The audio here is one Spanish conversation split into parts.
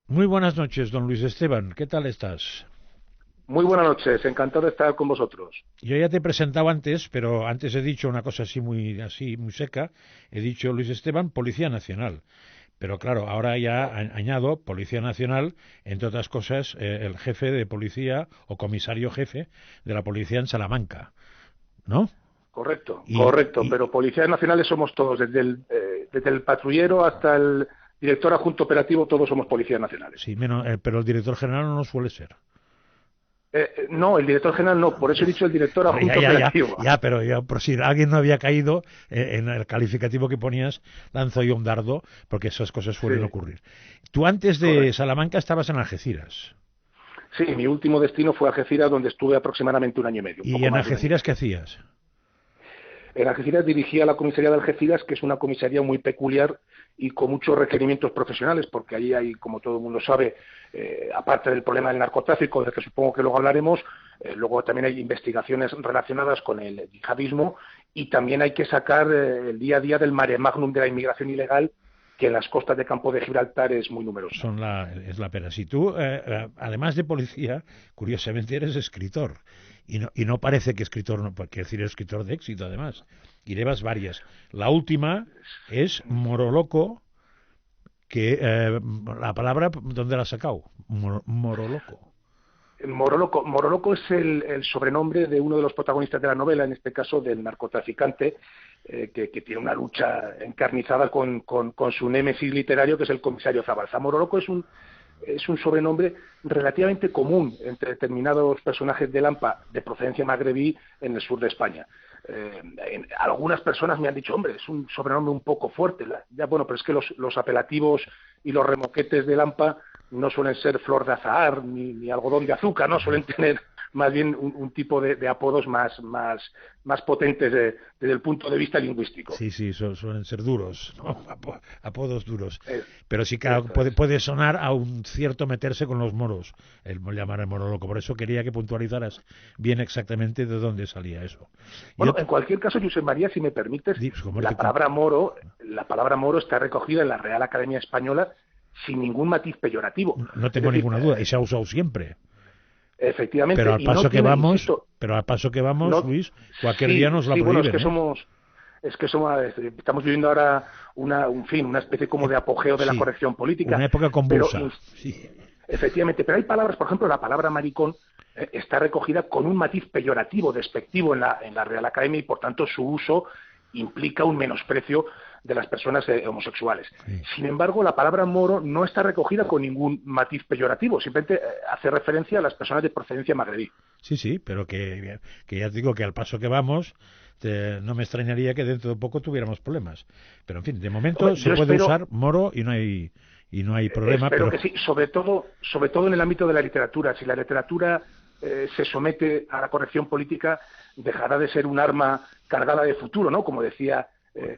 Muy buenas noches, don Luis Esteban. ¿Qué tal estás? Muy buenas noches, encantado de estar con vosotros. Yo ya te he presentado antes, pero antes he dicho una cosa así, muy seca. He dicho Luis Esteban, Policía Nacional. Pero claro, ahora ya añado Policía Nacional, entre otras cosas, el jefe de policía o comisario jefe de la policía en Salamanca, ¿no? Correcto, Y, correcto, y pero policías nacionales somos todos, desde el patrullero hasta el director adjunto operativo, todos somos policías nacionales. sí, menos, pero el director general no suele ser. No, el director general no, por eso he dicho el director Hombre, adjunto operativo. pero ya, por si alguien no había caído en el calificativo que ponías, lanzo yo un dardo, porque esas cosas suelen Sí, ocurrir. Tú antes de correcto. Salamanca estabas en Algeciras. Sí, mi último destino fue Algeciras, donde estuve aproximadamente un año y medio, un ¿Y poco en más de un año y Algeciras qué medio. hacías? En Algeciras dirigía la comisaría de Algeciras, que es una comisaría muy peculiar y con muchos requerimientos profesionales, porque allí hay, como todo el mundo sabe, aparte del problema del narcotráfico, del que supongo que luego hablaremos, luego también hay investigaciones relacionadas con el yihadismo y también hay que sacar el día a día del mare magnum de la inmigración ilegal, que en las costas de Campo de Gibraltar es muy numerosa. Es la pera. Si tú, además de policía, curiosamente eres escritor. Y no parece que escritor, no, porque decir escritor de éxito, además. Y llevas varias. La última es Moroloco, que la palabra, ¿dónde la has sacado? Moroloco. Moroloco es el sobrenombre de uno de los protagonistas de la novela, en este caso del narcotraficante, que tiene una lucha encarnizada con su némesis literario, que es el comisario Zabalza. Moroloco es un sobrenombre relativamente común entre determinados personajes de Lampa de procedencia magrebí en el sur de España. Algunas personas me han dicho, hombre, es un sobrenombre un poco fuerte. Ya, bueno, pero es que los apelativos y los remoquetes de Lampa no suelen ser flor de azahar ni algodón de azúcar, ¿no? Suelen tener más bien un tipo de apodos más potentes desde el punto de vista lingüístico. Sí, sí, suelen ser duros, ¿no? Apodos duros. Eh, Pero sí, claro, Esto es. puede sonar a un cierto meterse con los moros, el llamar el moro loco. Por eso quería que puntualizaras bien exactamente de dónde salía eso. Y Bueno, otro, en cualquier caso, José María, si me permites, pues, como la palabra moro, la palabra moro está recogida en la Real Academia Española sin ningún matiz peyorativo. no Es tengo decir, ninguna duda, y se ha usado siempre. Pero efectivamente, al y no paso que tiene, vamos, insisto, pero al paso que vamos, no, Luis, cualquier día sí, nos la sí, bueno, prohíben, ¿eh? es que somos, estamos viviendo ahora una especie como de apogeo de la Sí, corrección política, una época pero convulsa. Sí. efectivamente, pero hay palabras, por ejemplo, la palabra maricón está recogida con un matiz peyorativo, despectivo en la Real Academia y por tanto su uso implica un menosprecio de las personas homosexuales. Sí. Sin embargo, la palabra moro no está recogida con ningún matiz peyorativo, simplemente hace referencia a las personas de procedencia magrebí. Sí, sí, pero que ya te digo que al paso que vamos, no me extrañaría que dentro de poco tuviéramos problemas. Pero en fin, de momento Hombre, se yo puede espero, usar moro y no hay problema, espero pero que sí, sobre todo en el ámbito de la literatura. Si la literatura se somete a la corrección política, dejará de ser un arma cargada de futuro, ¿no? Como decía,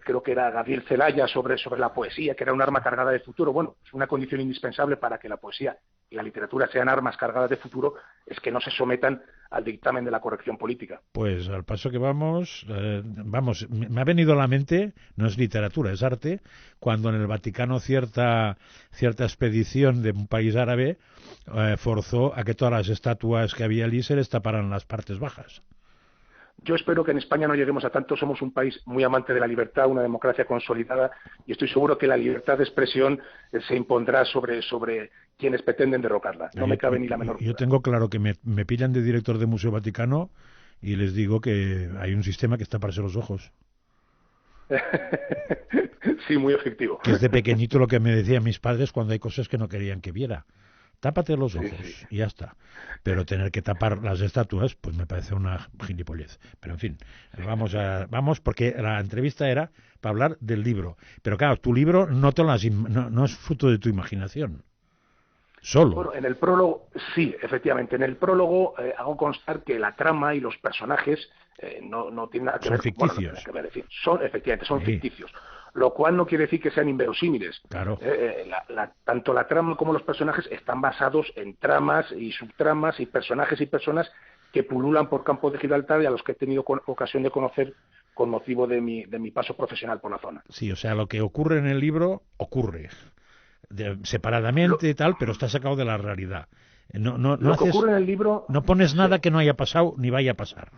creo que era Gabriel Celaya sobre la poesía, que era un arma cargada de futuro. Bueno, es una condición indispensable para que la poesía y la literatura sean armas cargadas de futuro, es que no se sometan al dictamen de la corrección política. pues al paso que vamos, me ha venido a la mente, no es literatura, es arte, cuando en el Vaticano cierta expedición de un país árabe forzó a que todas las estatuas que había allí se les taparan las partes bajas. Yo espero que en España no lleguemos a tanto. Somos un país muy amante de la libertad, una democracia consolidada, y estoy seguro que la libertad de expresión se impondrá sobre quienes pretenden derrocarla. Yo, No me yo- cabe ni la menor yo duda. tengo claro que me pillan de director de Museo Vaticano y les digo que hay un sistema que es taparse los ojos. Sí, muy efectivo. Que es de pequeñito lo que me decían mis padres cuando hay cosas que no querían que viera. Tápate los Sí, sí. ojos y ya está. Pero tener que tapar las estatuas, pues me parece una gilipollez. Pero en fin, vamos porque la entrevista era para hablar del libro. Pero claro, tu libro no es fruto de tu imaginación. Solo. Bueno, en el prólogo, sí, efectivamente. En el prólogo hago constar que la trama y los personajes no tienen nada que Son ver, bueno, no tienen ficticios. que ver, es decir, efectivamente, son Sí, ficticios. Lo cual no quiere decir que sean inverosímiles. claro. Tanto la trama como los personajes están basados en tramas y subtramas y personajes y personas que pululan por Campo de Gibraltar y a los que he tenido ocasión de conocer con motivo de mi paso profesional por la zona. Sí, o sea, lo que ocurre en el libro ocurre. separadamente y tal, pero está sacado de la realidad. No lo que ocurre en el libro... No pones nada que no haya pasado ni vaya a pasar.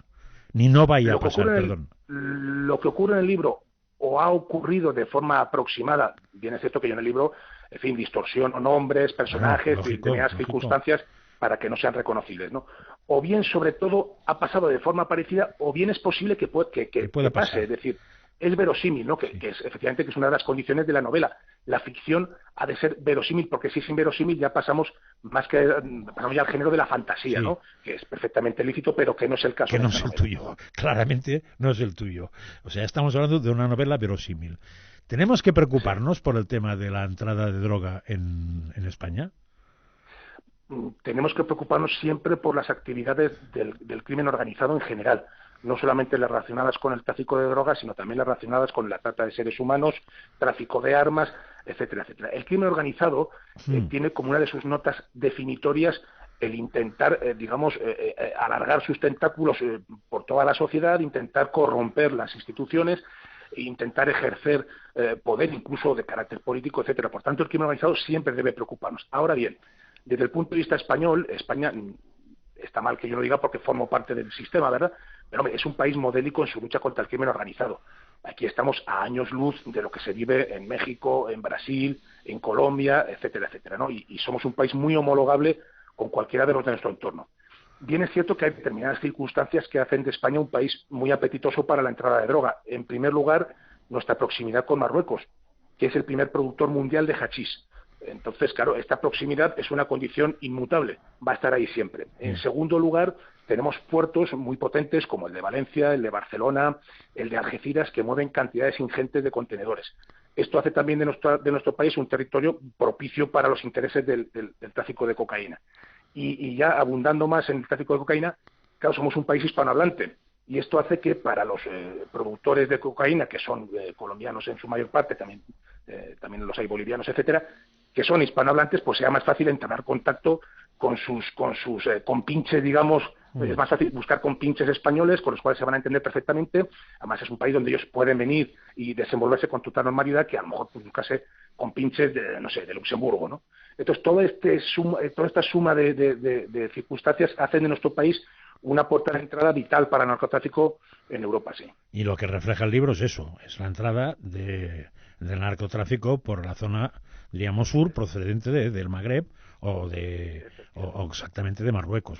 Ni no vaya a pasar, perdón. Lo que ocurre en el libro o ha ocurrido de forma aproximada, bien es cierto que yo en el libro, en fin, distorsiono nombres, personajes, determinadas circunstancias para que no sean reconocibles, ¿no? O bien, sobre todo, ha pasado de forma parecida, o bien es posible que pase, es decir, es verosímil, ¿no? Que es efectivamente que es una de las condiciones de la novela. La ficción ha de ser verosímil, porque si es inverosímil ya pasamos ya al género de la fantasía, sí, ¿no? Que es perfectamente lícito, pero que no es el caso. Que no es el tuyo, claramente no es el tuyo. O sea, estamos hablando de una novela verosímil. ¿Tenemos que preocuparnos por el tema de la entrada de droga en España? Tenemos que preocuparnos siempre por las actividades del crimen organizado en general, no solamente las relacionadas con el tráfico de drogas, sino también las relacionadas con la trata de seres humanos, tráfico de armas, etcétera, etcétera. El crimen organizado tiene como una de sus notas definitorias el intentar, alargar sus tentáculos por toda la sociedad, intentar corromper las instituciones, intentar ejercer poder incluso de carácter político, etcétera. Por tanto, el crimen organizado siempre debe preocuparnos. Ahora bien, desde el punto de vista español, España, está mal que yo lo diga porque formo parte del sistema, ¿verdad? Pero hombre, es un país modélico en su lucha contra el crimen organizado. Aquí estamos a años luz de lo que se vive en México, en Brasil, en Colombia, etcétera, etcétera, ¿no? Y somos un país muy homologable con cualquiera de los de nuestro entorno. Bien es cierto que hay determinadas circunstancias que hacen de España un país muy apetitoso para la entrada de droga. En primer lugar, nuestra proximidad con Marruecos, que es el primer productor mundial de hachís. Entonces, claro, esta proximidad es una condición inmutable, va a estar ahí siempre. En segundo lugar, tenemos puertos muy potentes como el de Valencia, el de Barcelona, el de Algeciras, que mueven cantidades ingentes de contenedores. Esto hace también de nuestro país un territorio propicio para los intereses del tráfico de cocaína. Y ya abundando más en el tráfico de cocaína, claro, somos un país hispanohablante. Y esto hace que para los productores de cocaína, que son colombianos en su mayor parte, también los hay bolivianos, etcétera, que son hispanohablantes, pues sea más fácil entablar contacto con sus compinches, digamos. Es más fácil buscar compinches españoles con los cuales se van a entender perfectamente. Además, es un país donde ellos pueden venir y desenvolverse con total normalidad, que a lo mejor pues, buscarse compinches de Luxemburgo, ¿no? Entonces, toda esta suma de circunstancias hacen de nuestro país una puerta de entrada vital para el narcotráfico en Europa, sí. Y lo que refleja el libro es eso, es la entrada del narcotráfico por la zona, diríamos, sur, procedente del Magreb o exactamente de Marruecos.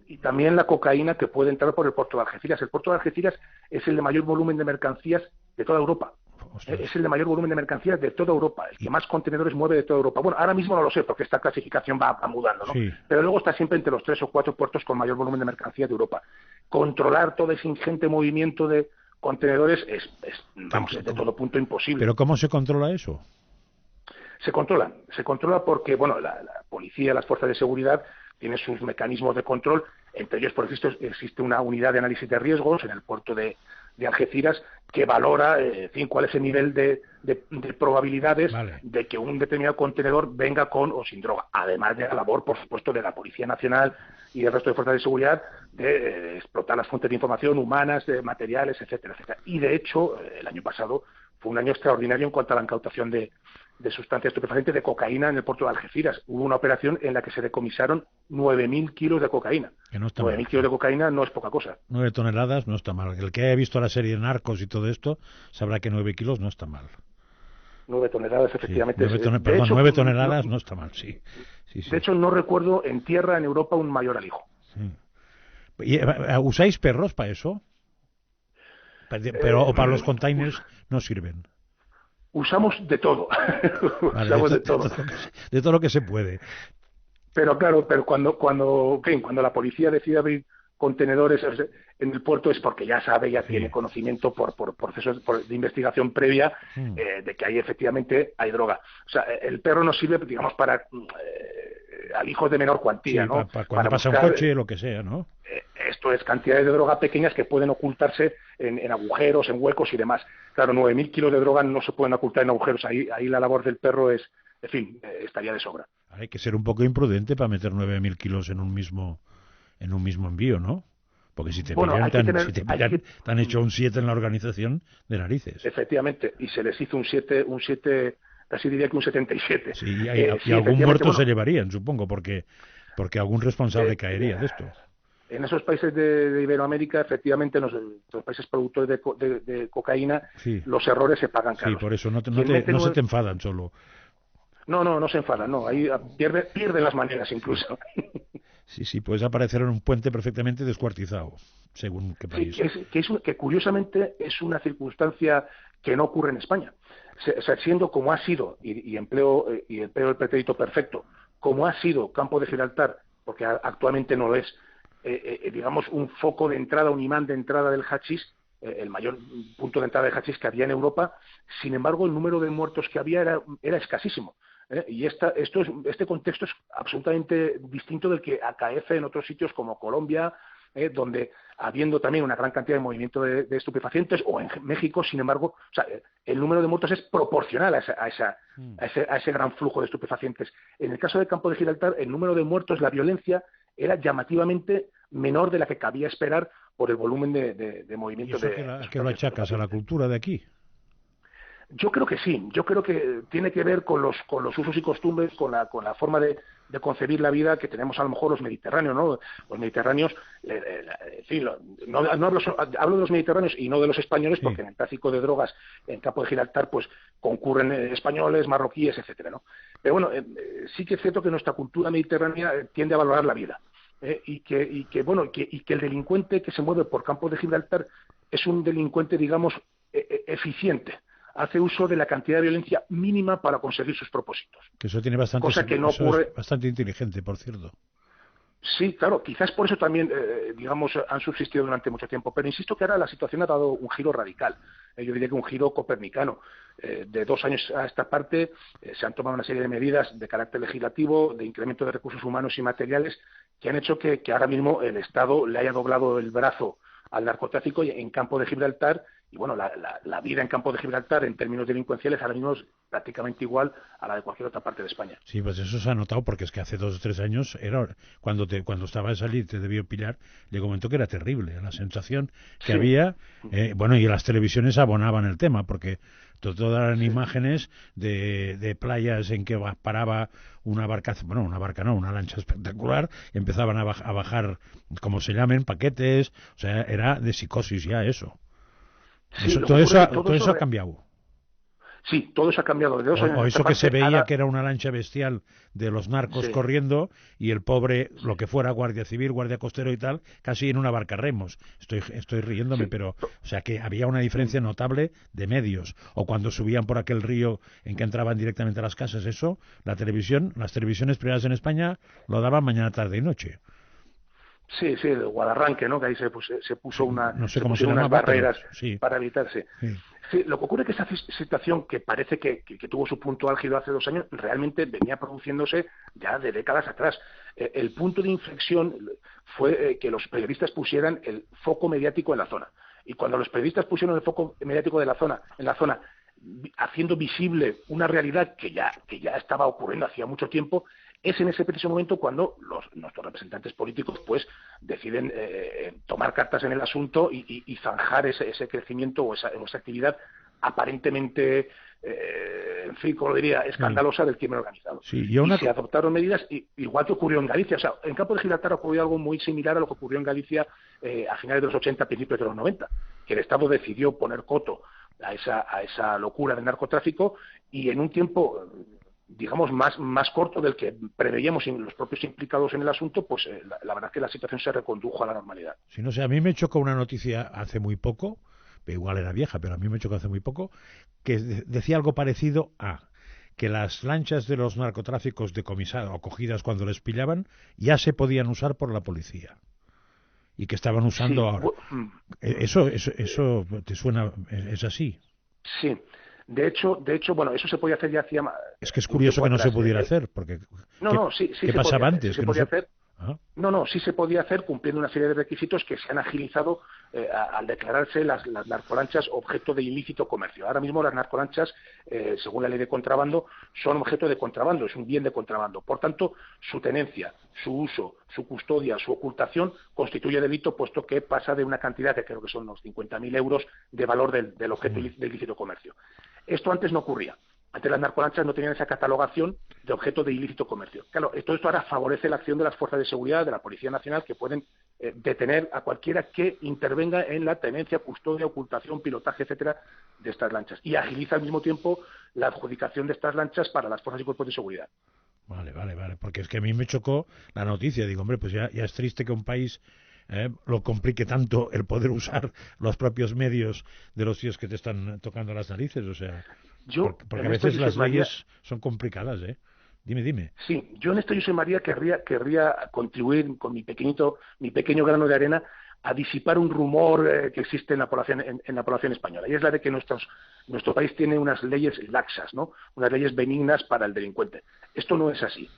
Y también la cocaína que puede entrar por el puerto de Algeciras. El puerto de Algeciras es el de mayor volumen de mercancías de toda Europa. Ostras. Es el de mayor volumen de mercancías de toda Europa, el que más contenedores mueve de toda Europa. Bueno, ahora mismo no lo sé, porque esta clasificación va mudando, ¿no? Sí. Pero luego está siempre entre los 3 o 4 puertos con mayor volumen de mercancías de Europa. Controlar todo ese ingente movimiento de contenedores es de todo punto imposible. ¿Pero cómo se controla eso? Se controla porque, bueno, la policía, las fuerzas de seguridad tienen sus mecanismos de control. Entre ellos, por ejemplo, existe una unidad de análisis de riesgos en el puerto de Algeciras que valora cuál es el nivel de probabilidades de que un determinado contenedor venga con o sin droga, además de la labor, por supuesto, de la Policía Nacional y del resto de fuerzas de seguridad de explotar las fuentes de información humanas, de materiales, etcétera, etcétera. Y de hecho, el año pasado fue un año extraordinario en cuanto a la incautación de sustancias estupefacientes, de cocaína en el puerto de Algeciras. Hubo una operación en la que se decomisaron 9.000 kilos de cocaína. Que no está 9.000 kilos de cocaína no es poca cosa. 9 toneladas no está mal. El que haya visto la serie Narcos y todo esto sabrá que 9 kilos no está mal. 9 toneladas, efectivamente. Sí, 9 toneladas no está mal, sí. De hecho, no recuerdo en tierra en Europa un mayor alijo. Sí. ¿Y, ¿usáis perros para eso? Pero o para los containers no sirven. Usamos de todo. Vale, usamos de todo. De todo lo que se puede. Pero claro, cuando la policía decide abrir contenedores en el puerto es porque ya sabe, tiene conocimiento por procesos de investigación previa de que ahí efectivamente hay droga. O sea, el perro nos sirve, digamos, para alijos de menor cuantía, ¿no? Cuando pasa buscar, un coche, lo que sea, ¿no? Esto es cantidades de droga pequeñas que pueden ocultarse en agujeros, en huecos y demás. Claro, 9.000 kilos de droga no se pueden ocultar en agujeros. Ahí la labor del perro estaría de sobra. Hay que ser un poco imprudente para meter 9.000 kilos en un mismo envío, ¿no? Porque si te pillan, te han hecho un 7 en la organización de narices. Efectivamente, y se les hizo un 7 casi diría que un 77. Sí, y algún muerto se llevarían, supongo, porque algún responsable caería de esto. En esos países de Iberoamérica, efectivamente, los países productores de cocaína, sí, los errores se pagan caros. Sí, por eso no se te enfadan solo. No se enfadan, no. Ahí pierden las maneras incluso. Sí, puedes aparecer en un puente perfectamente descuartizado, según qué país. Sí, que curiosamente es una circunstancia que no ocurre en España. O sea, siendo como ha sido, y empleo el pretérito perfecto, como ha sido Campo de Gibraltar, porque actualmente no lo es, digamos, un foco de entrada, un imán de entrada del hachís, el mayor punto de entrada de hachís que había en Europa. Sin embargo, el número de muertos que había era escasísimo. Y este contexto es absolutamente distinto del que acaece en otros sitios como Colombia, donde habiendo también una gran cantidad de movimiento de estupefacientes, o en México, sin embargo, o sea, el número de muertos es proporcional a ese gran flujo de estupefacientes. En el caso del Campo de Gibraltar, el número de muertos, la violencia, era llamativamente menor de la que cabía esperar por el volumen de movimiento. ¿Y eso que lo achacas a la cultura de aquí? Yo creo que sí, yo creo que tiene que ver con los usos y costumbres, con la forma de concebir la vida que tenemos a lo mejor los mediterráneos, ¿no? Los mediterráneos, en fin, hablo de los mediterráneos y no de los españoles, porque en el tráfico de drogas en Campo de Gibraltar pues concurren españoles, marroquíes, etcétera, ¿no? Pero bueno, sí que es cierto que nuestra cultura mediterránea tiende a valorar la vida. Y que el delincuente que se mueve por Campo de Gibraltar es un delincuente, digamos, eficiente. Hace uso de la cantidad de violencia mínima para conseguir sus propósitos. Que eso tiene bastante, cosa que no ocurre. Es bastante inteligente, por cierto. Sí, claro, quizás por eso también, digamos, han subsistido durante mucho tiempo. Pero insisto que ahora la situación ha dado un giro radical. Yo diría que un giro copernicano. De 2 años a esta parte se han tomado una serie de medidas de carácter legislativo, de incremento de recursos humanos y materiales, que han hecho que ahora mismo el Estado le haya doblado el brazo al narcotráfico en Campo de Gibraltar. Y bueno, la vida en Campo de Gibraltar en términos delincuenciales ahora mismo es prácticamente igual a la de cualquier otra parte de España. Sí, pues eso se ha notado, porque es que hace 2 o 3 años cuando estaba de salir te debió pillar, le comentó que era terrible la sensación que había, y las televisiones abonaban el tema, porque todas eran imágenes de playas en que paraba una lancha espectacular, empezaban a bajar, como se llamen, paquetes, o sea, era de psicosis ya eso. Sí, todo eso ha cambiado. Sí, todo eso ha cambiado. O eso que se veía que era una lancha bestial de los narcos corriendo, y el pobre, lo que fuera, guardia civil, guardia costero y tal, casi en una barca remos. Estoy riéndome, pero o sea que había una diferencia notable de medios. O cuando subían por aquel río en que entraban directamente a las casas, eso, las televisiones privadas en España lo daban mañana, tarde y noche. Sí, el Guadarranque, ¿no? Que ahí se puso unas barreras para evitarse. Sí, lo que ocurre es que esa situación, que parece que tuvo su punto álgido hace 2 años, realmente venía produciéndose ya de décadas atrás. El punto de inflexión fue que los periodistas pusieran el foco mediático en la zona. Y cuando los periodistas pusieron el foco mediático en la zona, haciendo visible una realidad que ya estaba ocurriendo hacía mucho tiempo, es en ese preciso momento cuando nuestros representantes políticos pues deciden tomar cartas en el asunto y zanjar ese crecimiento o esa actividad aparentemente, en fin, como lo diría, escandalosa del crimen organizado. Sí, y se adoptaron medidas, igual que ocurrió en Galicia. O sea, en Campo de Gibraltar ocurrió algo muy similar a lo que ocurrió en Galicia a finales de los 80, principios de los 90, que el Estado decidió poner coto a esa locura del narcotráfico, y en un tiempo, digamos, más corto del que preveíamos los propios implicados en el asunto, pues la verdad es que la situación se recondujo a la normalidad. Sí, no sé, a mí me chocó una noticia hace muy poco, igual era vieja, pero a mí me chocó hace muy poco, que decía algo parecido a que las lanchas de los narcotráficos decomisadas o cogidas cuando les pillaban ya se podían usar por la policía, y que estaban usando ahora. Eso te suena, ¿es así? Sí. De hecho, bueno, eso se podía hacer ya hacía... Es que es curioso que no se pudiera hacer, porque... ¿Qué pasaba antes? Sí se podía hacer. Sí se podía hacer cumpliendo una serie de requisitos que se han agilizado al declararse las narcolanchas objeto de ilícito comercio. Ahora mismo las narcolanchas, según la ley de contrabando, son objeto de contrabando, es un bien de contrabando. Por tanto, su tenencia, su uso, su custodia, su ocultación constituye delito, puesto que pasa de una cantidad que creo que son unos 50.000 euros de valor del objeto de ilícito comercio. Esto antes no ocurría. Antes las narcolanchas no tenían esa catalogación de objeto de ilícito comercio. Claro, todo esto ahora favorece la acción de las fuerzas de seguridad, de la Policía Nacional, que pueden detener a cualquiera que intervenga en la tenencia, custodia, ocultación, pilotaje, etcétera, de estas lanchas. Y agiliza al mismo tiempo la adjudicación de estas lanchas para las fuerzas y cuerpos de seguridad. Vale, porque es que a mí me chocó la noticia. Digo, hombre, pues ya es triste que un país lo complique tanto el poder usar los propios medios de los tíos que te están tocando las narices, o sea... Porque a veces las leyes son complicadas, ¿eh? Dime. Sí, yo en esto, José María, querría contribuir con mi pequeño grano de arena a disipar un rumor que existe en la población española, y es la de que nuestro país tiene unas leyes laxas, ¿no? Unas leyes benignas para el delincuente. Esto no es así.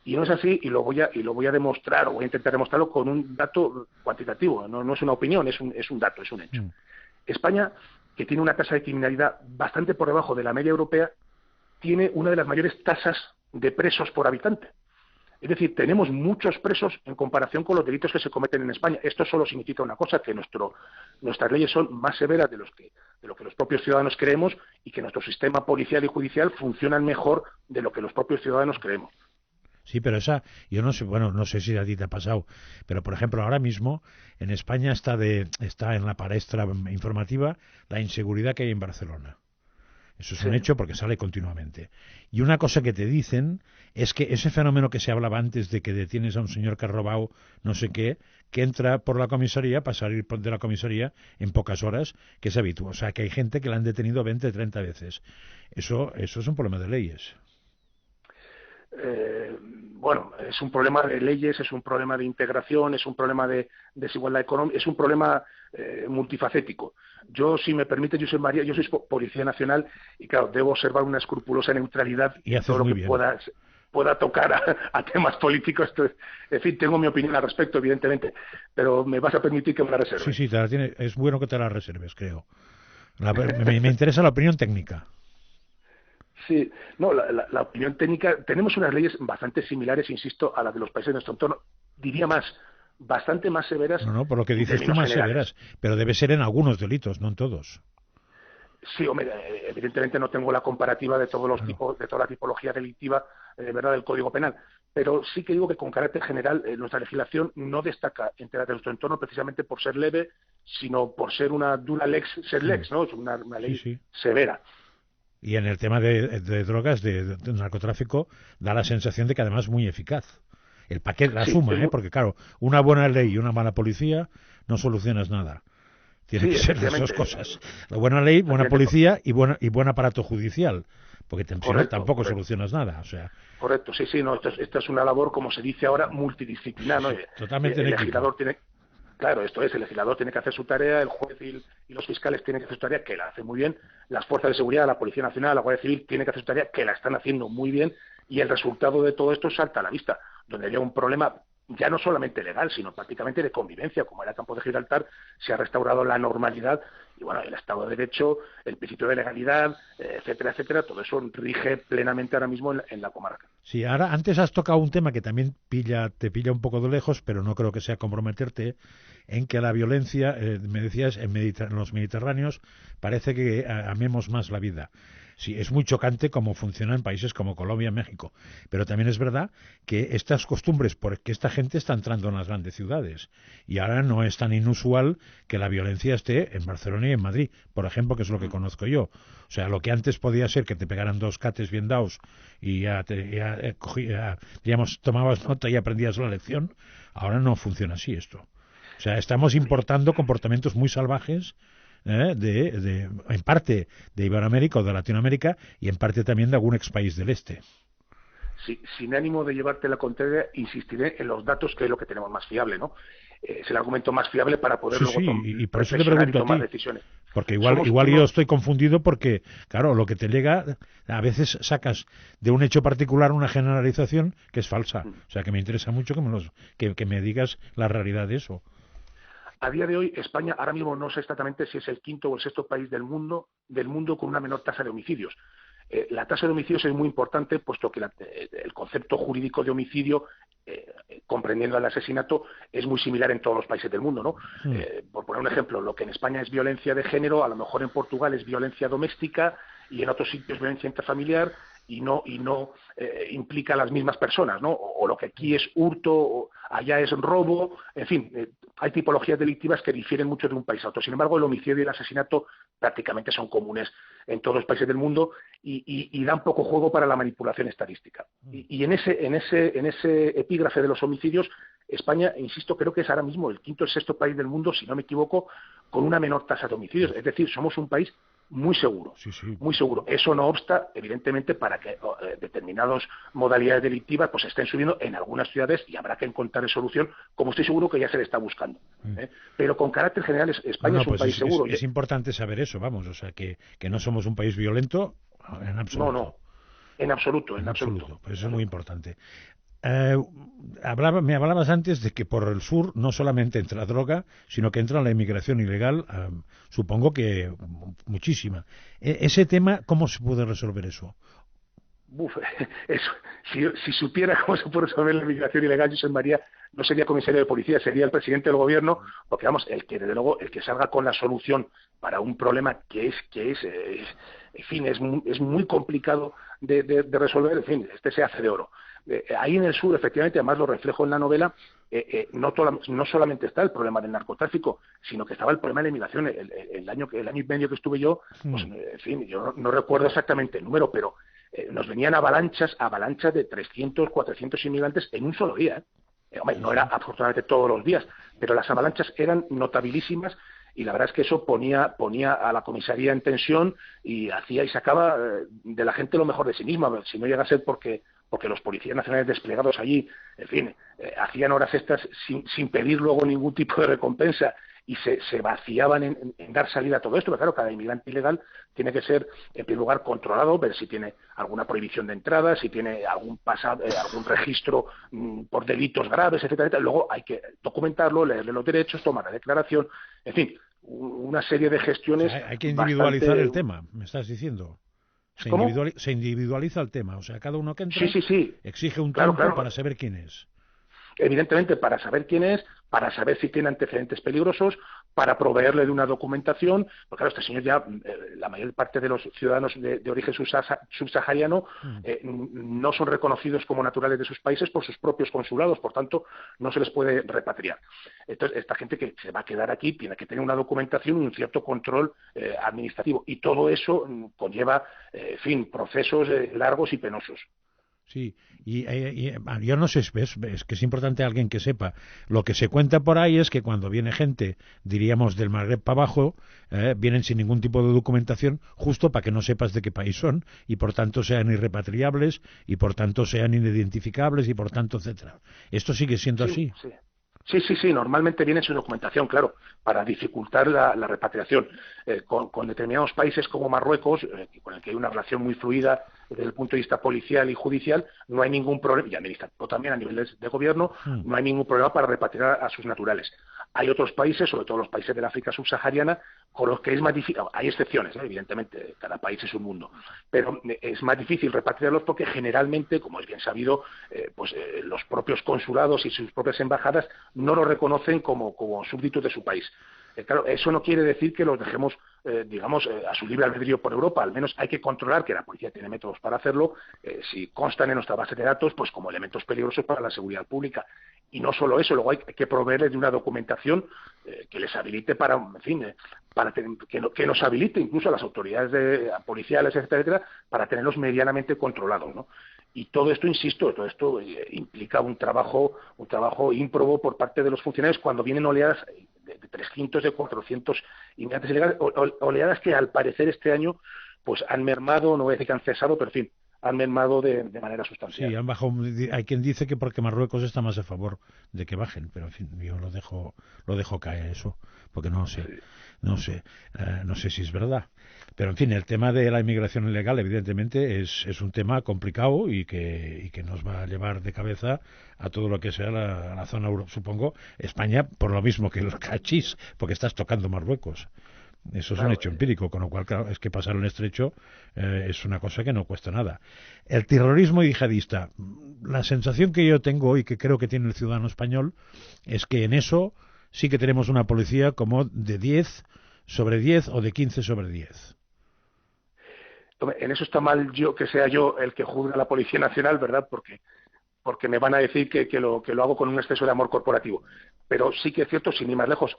Y no es así, y lo voy a demostrar, o voy a intentar demostrarlo con un dato cuantitativo. No es una opinión, es un dato, es un hecho. España, que tiene una tasa de criminalidad bastante por debajo de la media europea, tiene una de las mayores tasas de presos por habitante. Es decir, tenemos muchos presos en comparación con los delitos que se cometen en España. Esto solo significa una cosa, que nuestras leyes son más severas de lo que los propios ciudadanos creemos, y que nuestro sistema policial y judicial funcionan mejor de lo que los propios ciudadanos creemos. Sí, pero yo no sé, bueno, no sé si a ti te ha pasado, pero por ejemplo ahora mismo en España está en la palestra informativa la inseguridad que hay en Barcelona. Eso es un hecho porque sale continuamente. Y una cosa que te dicen es que ese fenómeno que se hablaba antes de que detienes a un señor que ha robado no sé qué, que entra por la comisaría, para salir de la comisaría en pocas horas, que es habitual. O sea, que hay gente que la han detenido 20, 30 veces. Eso es un problema de leyes. Bueno, es un problema de leyes, es un problema de integración, es un problema de desigualdad económica, es un problema multifacético. Yo, si me permite, José María, yo soy Policía Nacional y, claro, debo observar una escrupulosa neutralidad y en todo lo que pueda tocar a temas políticos. Entonces, en fin, tengo mi opinión al respecto, evidentemente, pero me vas a permitir que me la reserve. Sí, es bueno que te la reserves, creo. Me interesa la opinión técnica. Sí, no, la opinión técnica, tenemos unas leyes bastante similares, insisto, a las de los países de nuestro entorno, diría más, bastante más severas. No, por lo que dices tú, más severas, pero debe ser en algunos delitos, no en todos. Sí, hombre, evidentemente no tengo la comparativa de todos los tipos, de toda la tipología delictiva, verdad, del Código Penal, pero sí que digo que con carácter general nuestra legislación no destaca entre las de nuestro entorno precisamente por ser leve, sino por ser una dura lex, ¿no? Es una ley severa. Y en el tema de drogas, de narcotráfico, da la sensación de que además es muy eficaz. El paquete, la suma, porque claro, una buena ley y una mala policía no solucionas nada. Tiene que ser las dos cosas. La buena ley, buena policía y buen aparato judicial. Porque si no, tampoco solucionas nada. O sea. Correcto, sí, no, esta es una labor, como se dice ahora, multidisciplinar, ¿no? Totalmente el legislador tiene... Claro, esto es, el legislador tiene que hacer su tarea, el juez y los fiscales tienen que hacer su tarea, que la hacen muy bien, las fuerzas de seguridad, la Policía Nacional, la Guardia Civil tienen que hacer su tarea, que la están haciendo muy bien, y el resultado de todo esto salta a la vista, donde había un problema ya no solamente legal, sino prácticamente de convivencia, como era el campo de Gibraltar, se ha restaurado la normalidad, y bueno, el Estado de Derecho, el principio de legalidad, etcétera, todo eso rige plenamente ahora mismo en la comarca. Sí, ahora antes has tocado un tema que también te pilla un poco de lejos, pero no creo que sea comprometerte, en que la violencia, me decías, en los mediterráneos parece que amemos más la vida. Sí, es muy chocante cómo funciona en países como Colombia, México, pero también es verdad que estas costumbres, porque esta gente está entrando en las grandes ciudades, y ahora no es tan inusual que la violencia esté en Barcelona y en Madrid, por ejemplo, que es lo que conozco yo. O sea, lo que antes podía ser que te pegaran dos cates bien dados y digamos, tomabas nota y aprendías la lección, ahora no funciona así esto. O sea, estamos importando comportamientos muy salvajes, en parte de Iberoamérica o de Latinoamérica y en parte también de algún ex país del este. Sí, sin ánimo de llevarte la contraria, insistiré en los datos, que es lo que tenemos más fiable, ¿no? Es el argumento más fiable para poder y por eso te pregunto a ti, decisiones. Porque igual yo estoy confundido porque, claro, lo que te llega, a veces sacas de un hecho particular una generalización que es falsa. O sea, que me interesa mucho que me digas la realidad de eso. A día de hoy, España ahora mismo no sé exactamente si es el quinto o el sexto país del mundo con una menor tasa de homicidios. La tasa de homicidios es muy importante, puesto que el concepto jurídico de homicidio, comprendiendo el asesinato, es muy similar en todos los países del mundo, ¿no? Por poner un ejemplo, lo que en España es violencia de género, a lo mejor en Portugal es violencia doméstica, y en otros sitios violencia intrafamiliar y no implica a las mismas personas, ¿no? O lo que aquí es hurto, o allá es robo, en fin, hay tipologías delictivas que difieren mucho de un país a otro. Sin embargo, el homicidio y el asesinato prácticamente son comunes en todos los países del mundo y dan poco juego para la manipulación estadística. Y en ese epígrafe de los homicidios, España, insisto, creo que es ahora mismo el quinto o el sexto país del mundo, si no me equivoco, con una menor tasa de homicidios. Es decir, somos un país muy seguro, muy seguro. Eso no obsta, evidentemente, para que determinadas modalidades delictivas pues estén subiendo en algunas ciudades y habrá que encontrar solución, como estoy seguro que ya se le está buscando. Pero con carácter general, España es un país seguro. Es importante saber eso, vamos, o sea, que no somos un país violento en absoluto. No, en absoluto. Pues eso es muy importante. Me hablabas antes de que por el sur no solamente entra droga, sino que entra la inmigración ilegal, supongo que muchísima. Ese tema, ¿cómo se puede resolver eso? Si supiera cómo se puede resolver la inmigración ilegal, Josep María no sería comisario de policía, sería el presidente del gobierno, porque vamos, desde luego, el que salga con la solución para un problema que en fin, es muy complicado de resolver, en fin, se hace de oro. Ahí en el sur, efectivamente, además lo reflejo en la novela, no solamente está el problema del narcotráfico, sino que estaba el problema de la inmigración. El año y medio que estuve yo, pues, en fin, yo no recuerdo exactamente el número, pero nos venían avalanchas de 300, 400 inmigrantes en un solo día. Hombre, no era afortunadamente todos los días, pero las avalanchas eran notabilísimas y la verdad es que eso ponía a la comisaría en tensión y hacía y sacaba de la gente lo mejor de sí misma. Si no llega a ser porque los policías nacionales desplegados allí, en fin, hacían horas extras sin pedir luego ningún tipo de recompensa y se vaciaban en dar salida a todo esto. Pero claro, cada inmigrante ilegal tiene que ser, en primer lugar, controlado, ver si tiene alguna prohibición de entrada, si tiene algún registro por delitos graves, etcétera. Luego hay que documentarlo, leerle los derechos, tomar la declaración, en fin, una serie de gestiones. O sea, hay que individualizar el tema, me estás diciendo. Se individualiza el tema, o sea, cada uno que entra exige un tiempo para saber quién es. Evidentemente, para saber quién es, para saber si tiene antecedentes peligrosos, para proveerle de una documentación, porque claro, este señor ya, la mayor parte de los ciudadanos de origen subsahariano no son reconocidos como naturales de sus países por sus propios consulados, por tanto, no se les puede repatriar. Entonces, esta gente que se va a quedar aquí tiene que tener una documentación y un cierto control administrativo, y todo eso conlleva, en fin, procesos largos y penosos. Sí, y yo no sé, es que es importante alguien que sepa. Lo que se cuenta por ahí es que cuando viene gente, diríamos, del Magreb para abajo, vienen sin ningún tipo de documentación, justo para que no sepas de qué país son, y por tanto sean irrepatriables, y por tanto sean inidentificables, y por tanto, etcétera. ¿Esto sigue siendo así? Sí, normalmente viene su documentación, claro, para dificultar la repatriación. Con determinados países como Marruecos, con el que hay una relación muy fluida desde el punto de vista policial y judicial, no hay ningún problema, y administrativo también a nivel de gobierno, no hay ningún problema para repatriar a sus naturales. Hay otros países, sobre todo los países del África subsahariana, con los que es más difícil. Hay excepciones, evidentemente, cada país es un mundo, pero es más difícil repatriarlos porque generalmente, como es bien sabido, los propios consulados y sus propias embajadas no los reconocen como súbditos de su país. Claro, eso no quiere decir que los dejemos, a su libre albedrío por Europa. Al menos hay que controlar, que la policía tiene métodos para hacerlo, si constan en nuestra base de datos, pues como elementos peligrosos para la seguridad pública. Y no solo eso, luego hay que proveerles de una documentación que les habilite para, en fin, que nos habilite incluso a las autoridades policiales, etcétera, para tenerlos medianamente controlados, ¿no? Y todo esto, insisto, implica un trabajo ímprobo por parte de los funcionarios cuando vienen oleadas de 300, de 400 inmigrantes ilegales, oleadas que al parecer este año pues han mermado, no voy a decir que han cesado, pero en fin, han mermado de manera sustancial. Sí, han bajado. Hay quien dice que porque Marruecos está más a favor de que bajen, pero en fin, yo lo dejo caer eso, porque no sé si es verdad. Pero en fin, el tema de la inmigración ilegal evidentemente es un tema complicado y que nos va a llevar de cabeza a todo lo que sea la zona euro, supongo, España, por lo mismo que los cachis, porque estás tocando Marruecos. Eso es un hecho empírico, con lo cual, claro, es que pasar el estrecho es una cosa que no cuesta nada. El terrorismo yihadista, la sensación que yo tengo y que creo que tiene el ciudadano español es que en eso sí que tenemos una policía como de 10 sobre 10 o de 15 sobre 10. En eso está mal que sea yo el que juzgue a la Policía Nacional, ¿verdad? Porque me van a decir que lo hago con un exceso de amor corporativo. Pero sí que es cierto, sin ir más lejos,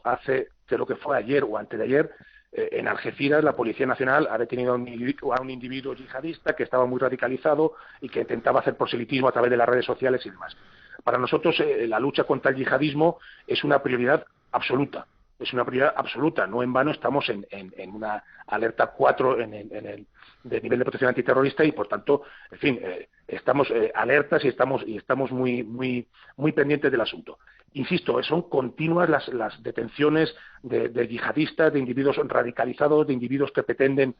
creo que fue ayer o antes de ayer, en Algeciras la Policía Nacional ha detenido a un individuo yihadista que estaba muy radicalizado y que intentaba hacer proselitismo a través de las redes sociales y demás. Para nosotros la lucha contra el yihadismo es una prioridad absoluta. Es una prioridad absoluta. No en vano estamos en una alerta 4 de nivel de protección antiterrorista y, por tanto, en fin, estamos alertas y estamos muy pendientes del asunto. Insisto, son continuas las detenciones de yihadistas, de individuos radicalizados, de individuos que pretenden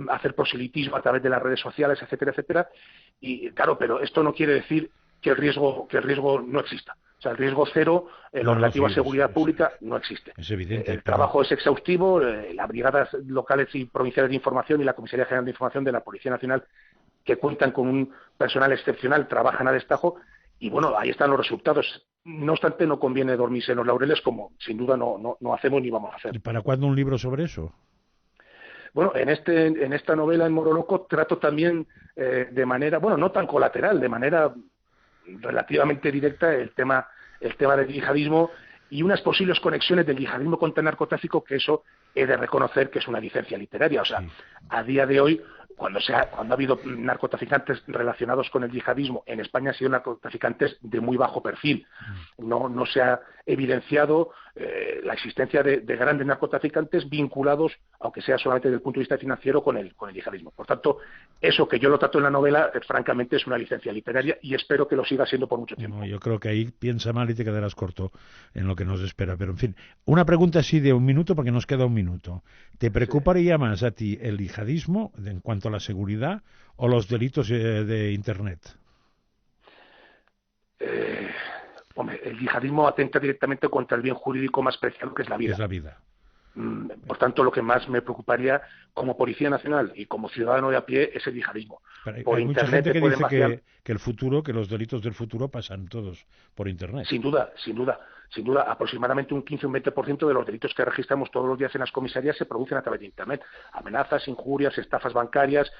hacer proselitismo a través de las redes sociales, etcétera, etcétera. Y claro, pero esto no quiere decir que el riesgo no exista. O sea, el riesgo cero en lo relativo a seguridad pública no existe. Es evidente. El trabajo es exhaustivo, las brigadas locales y provinciales de información y la Comisaría General de Información de la Policía Nacional, que cuentan con un personal excepcional, trabajan a destajo y, bueno, ahí están los resultados. No obstante, no conviene dormirse en los laureles, como sin duda no hacemos ni vamos a hacer. ¿Y para cuándo un libro sobre eso? Bueno, en esta novela, en Moro Loco, trato también de manera, bueno, no tan colateral, de manera relativamente directa el tema del yihadismo y unas posibles conexiones del yihadismo contra el narcotráfico, que eso he de reconocer que es una licencia literaria. O sea, a día de hoy, cuando ha habido narcotraficantes relacionados con el yihadismo, en España han sido narcotraficantes de muy bajo perfil. No se ha evidenciado la existencia de grandes narcotraficantes vinculados, aunque sea solamente desde el punto de vista financiero, con el yihadismo. Por tanto, eso que yo lo trato en la novela, francamente, es una licencia literaria y espero que lo siga siendo por mucho tiempo. No, yo creo que ahí piensa mal y te quedarás corto en lo que nos espera. Pero, en fin, una pregunta así de un minuto, porque nos queda un minuto. ¿Te preocuparía más a ti el yihadismo en cuanto a la seguridad o los delitos de Internet? Hombre, el yihadismo atenta directamente contra el bien jurídico más preciado, que es la vida. Es la vida. Por tanto, lo que más me preocuparía como Policía Nacional y como ciudadano de a pie es el yihadismo. Por hay mucha gente que dice que el futuro, que los delitos del futuro pasan todos por Internet. Sin duda. Aproximadamente un 15 o un 20% de los delitos que registramos todos los días en las comisarías se producen a través de Internet. Amenazas, injurias, estafas bancarias,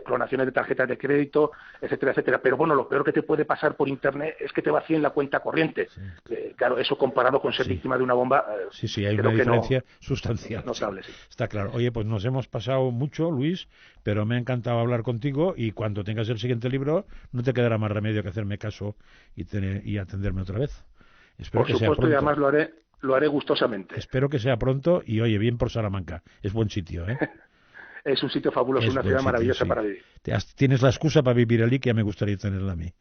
clonaciones de tarjetas de crédito, etcétera, etcétera. Pero bueno, lo peor que te puede pasar por Internet es que te vacíen la cuenta corriente. Sí. Claro, eso comparado con ser víctima de una bomba... Sí, hay una diferencia sustancial. Notable, sí. Está claro. Oye, pues nos hemos pasado mucho, Luis, pero me ha encantado hablar contigo y cuando tengas el siguiente libro no te quedará más remedio que hacerme caso y atenderme otra vez. Espero por supuesto, y además lo haré gustosamente. Espero que sea pronto y, oye, bien por Salamanca. Es buen sitio, ¿eh? Es un sitio fabuloso, una ciudad maravillosa para vivir. Tienes la excusa para vivir allí, que ya me gustaría tenerla a mí.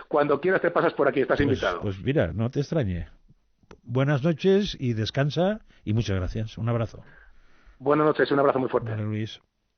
Cuando quieras te pasas por aquí, estás invitado. Pues mira, no te extrañe. Buenas noches y descansa y muchas gracias. Un abrazo. Buenas noches, un abrazo muy fuerte. Vale, Luis.